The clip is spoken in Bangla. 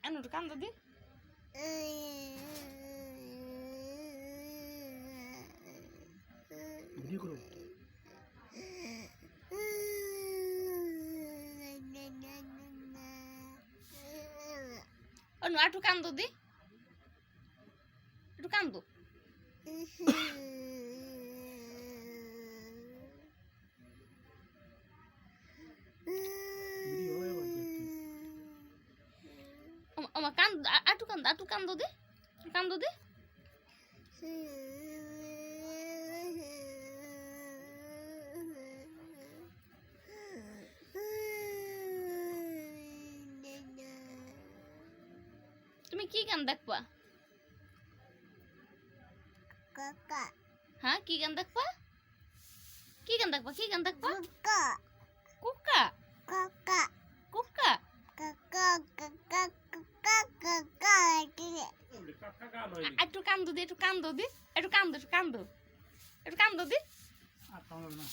এনো একটু কান্দো দি ভিডিও করো অনু একটু কান্দো দি একটু কান্দো ভিডিও হবে আমার একটু কান্দো দি কান্দো দি তুমি কি গান দেখবা কাকা হ্যাঁ কি গান দেখবা কি গান দেখবা কাকা কুক্কা কাকা কুক্কা কাকা কাকা কাকা কাকা একটু কান্দো দি একটু কান্দো দি একটু কান্দো দি আর কামড় না